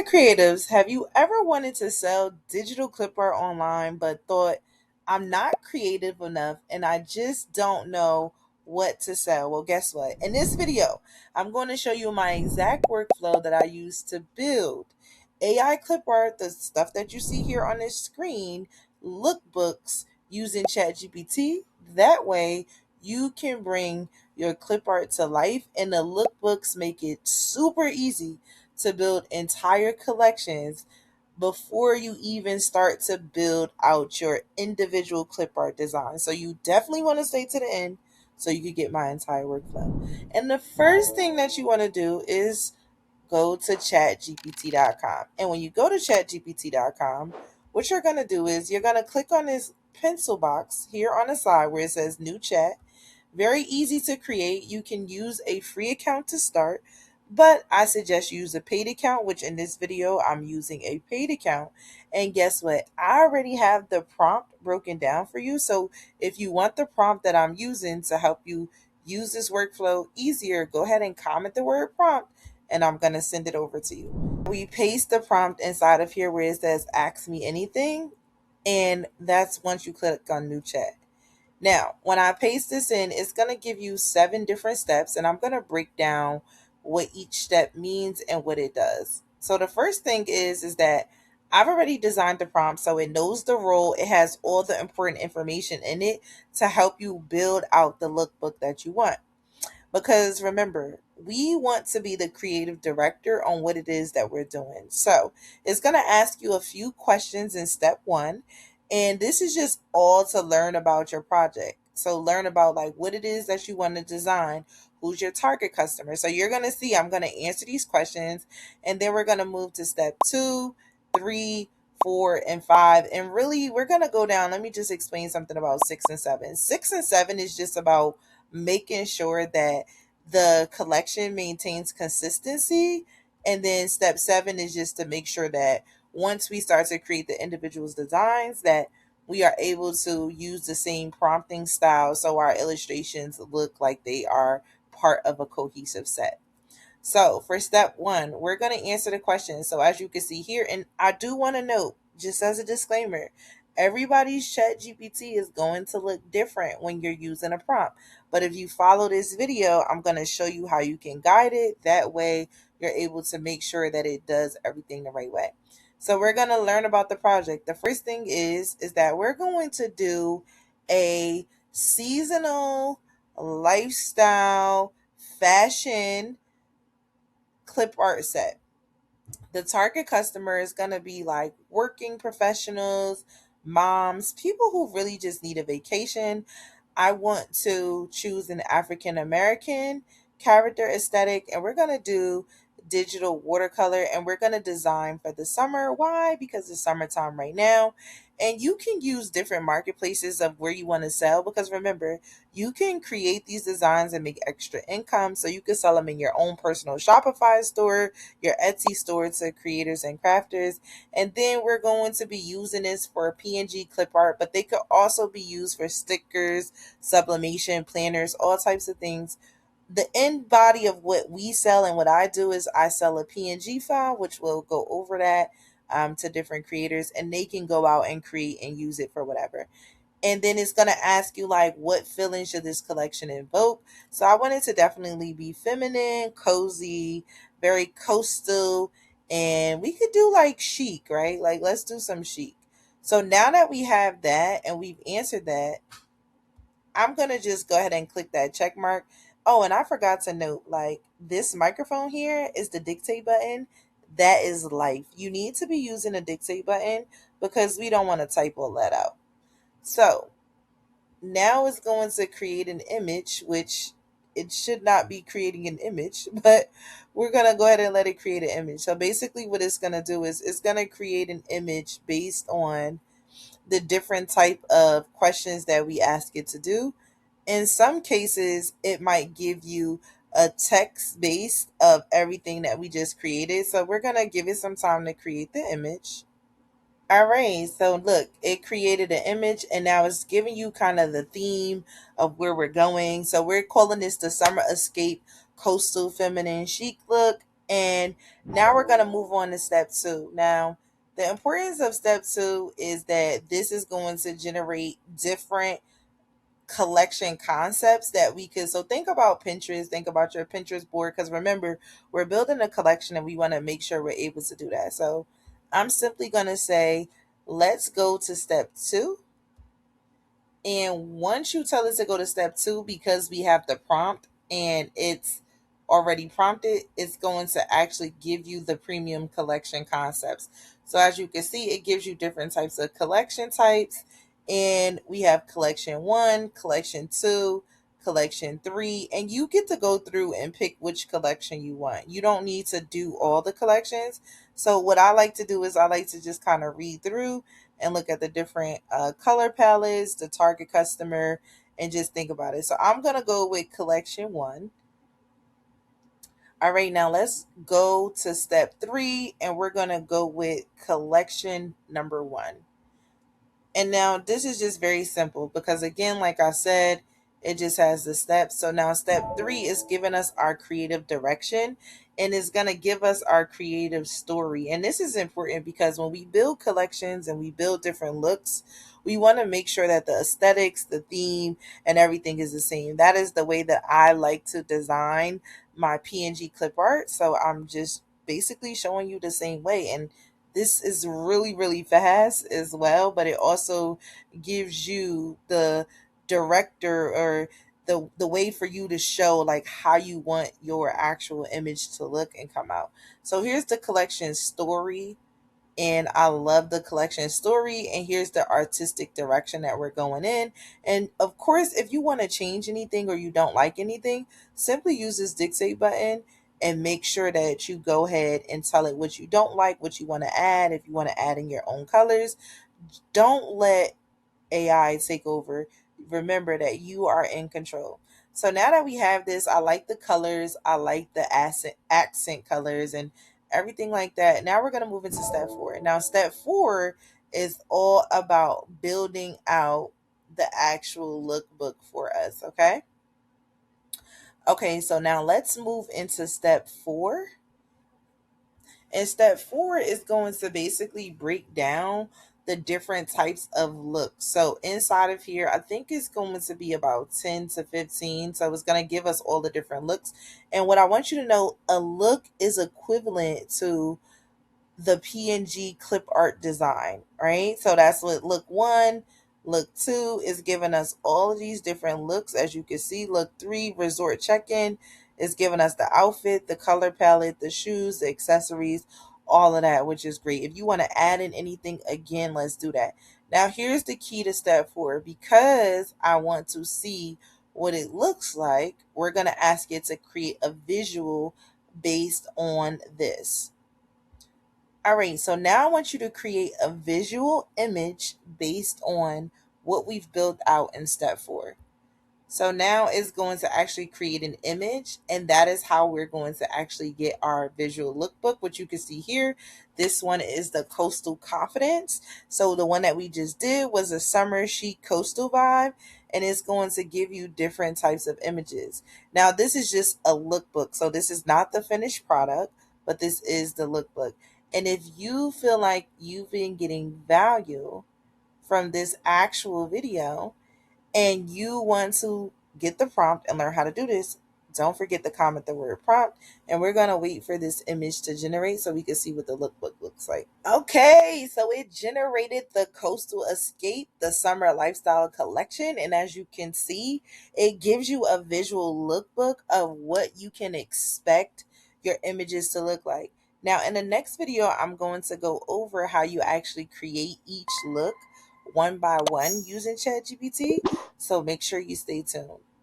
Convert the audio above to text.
Hi, creatives. Have you ever wanted to sell digital clip art online but thought, I'm not creative enough and I just don't know what to sell? Well, guess what? In this video, I'm going to show you my exact workflow that I use to build AI clip art, the stuff that you see here on this screen, lookbooks using ChatGPT. That way, you can bring your clip art to life, and the lookbooks make it super easy to build entire collections before you even start to build out your individual clip art design. So you definitely want to stay to the end so you can get my entire workflow. And the first thing that you want to do is go to chatgpt.com. And when you go to chatgpt.com, what you're going to do is you're going to click on this pencil box here on the side where it says new chat. Very easy to create. You can use a free account to start, but I suggest you use a paid account, which in this video, I'm using a paid account. And guess what? I already have the prompt broken down for you. So if you want the prompt that I'm using to help you use this workflow easier, go ahead and comment the word prompt and I'm going to send it over to you. We paste the prompt inside of here where it says ask me anything. And that's once you click on new chat. Now, when I paste this in, it's going to give you 7 different steps, and I'm going to break down what each step means and what it does. So the first thing is that I've already designed the prompt so it knows the role. It has all the important information in it to help you build out the lookbook that you want. Because remember, we want to be the creative director on what it is that we're doing. So it's going to ask you a few questions in step 1. And this is just all to learn about your project. So learn about like what it is that you want to design, who's your target customer. So you're going to see I'm going to answer these questions, and then we're going to move to step 2, 3, 4, and 5. And really, we're going to go down. Let me just explain something about 6 and 7. 6 and 7 is just about making sure that the collection maintains consistency. And then step 7 is just to make sure that once we start to create the individual's designs, that we are able to use the same prompting style so our illustrations look like they are part of a cohesive set. So for step 1, we're going to answer the question. So as you can see here, and I do want to note, just as a disclaimer, everybody's chat GPT is going to look different when you're using a prompt. But if you follow this video, I'm going to show you how you can guide it. That way you're able to make sure that it does everything the right way. So we're going to learn about the project. The first thing is that we're going to do a seasonal lifestyle fashion clip art set. The target customer is going to be like working professionals, moms, people who really just need a vacation. I want to choose an African American character aesthetic, and we're going to do digital watercolor, and we're going to design for the summer. Why? Because it's summertime right now. And you can use different marketplaces of where you want to sell, because remember, you can create these designs and make extra income. So you can sell them in your own personal Shopify store, your Etsy store to creators and crafters. And then we're going to be using this for PNG clip art, but they could also be used for stickers, sublimation, planners, all types of things. The end body of what we sell and what I do is I sell a PNG file, which will go over that to different creators, and they can go out and create and use it for whatever. And then it's going to ask you like, what feeling should this collection invoke? So I want it to definitely be feminine, cozy, very coastal, and we could do like chic, right? Like let's do some chic. So now that we have that and we've answered that, I'm going to just go ahead and click that check mark. Oh, and I forgot to note, like this microphone here is the dictate button. That is life. You need to be using a dictate button because we don't want to type all that out. So now it's going to create an image, which it should not be creating an image, but we're going to go ahead and let it create an image. So basically what it's going to do is it's going to create an image based on the different type of questions that we ask it to do. In some cases, it might give you a text base of everything that we just created. So we're going to give it some time to create the image. All right, so look, it created an image and now it's giving you kind of the theme of where we're going. So we're calling this the Summer Escape Coastal Feminine Chic look. And now we're going to move on to step 2. Now, the importance of step 2 is that this is going to generate different collection concepts that we could. So think about Pinterest, think about your Pinterest board, because remember, we're building a collection and we want to make sure we're able to do that. So I'm simply going to say, let's go to step 2. And once you tell us to go to step 2, because we have the prompt and it's already prompted, it's going to actually give you the premium collection concepts. So as you can see, it gives you different types of collection types. And we have collection 1, collection 2, collection 3, and you get to go through and pick which collection you want. You don't need to do all the collections. So what I like to do is I like to just kind of read through and look at the different color palettes, the target customer, and just think about it. So I'm going to go with collection 1. All right, now let's go to step 3, and we're going to go with collection number 1. And now this is just very simple because, again, like I said, it just has the steps. So now step 3 is giving us our creative direction and is going to give us our creative story. And this is important because when we build collections and we build different looks, we want to make sure that the aesthetics, the theme, and everything is the same. That is the way that I like to design my PNG clip art. So I'm just basically showing you the same way. And this is really, really fast as well, but it also gives you the director or the way for you to show like how you want your actual image to look and come out. So here's the collection story, and I love the collection story, and here's the artistic direction that we're going in. And of course, if you want to change anything or you don't like anything, simply use this dictate button and make sure that you go ahead and tell it what you don't like, what you want to add. If you want to add in your own colors, don't let AI take over. Remember that you are in control. So now that we have this, I like the colors, I like the accent colors and everything like that. Now we're going to move into step 4. Now, step 4 is all about building out the actual lookbook for us. Okay, so now let's move into step 4. And step 4 is going to basically break down the different types of looks. So inside of here, I think it's going to be about 10 to 15. So it's going to give us all the different looks. And what I want you to know, a look is equivalent to the PNG clip art design, right? So that's what look 1, look 2 is giving us all of these different looks. As you can see, look 3, resort check-in, is giving us the outfit, the color palette, the shoes, the accessories, all of that, which is great. If you want to add in anything, again, let's do that. Now, here's the key to step 4. Because I want to see what it looks like, we're going to ask it to create a visual based on this. All right, so now I want you to create a visual image based on what we've built out in step 4. So now it's going to actually create an image, and that is how we're going to actually get our visual lookbook, which you can see here. This one is the Coastal Confidence. So the one that we just did was a summer chic coastal vibe, and it's going to give you different types of images. Now, this is just a lookbook, so this is not the finished product, but this is the lookbook. And if you feel like you've been getting value from this actual video, and you want to get the prompt and learn how to do this, don't forget to comment the word prompt. And we're going to wait for this image to generate so we can see what the lookbook looks like. Okay, so it generated the Coastal Escape, the Summer Lifestyle Collection. And as you can see, it gives you a visual lookbook of what you can expect your images to look like. Now, in the next video, I'm going to go over how you actually create each look one by one using ChatGPT. So make sure you stay tuned.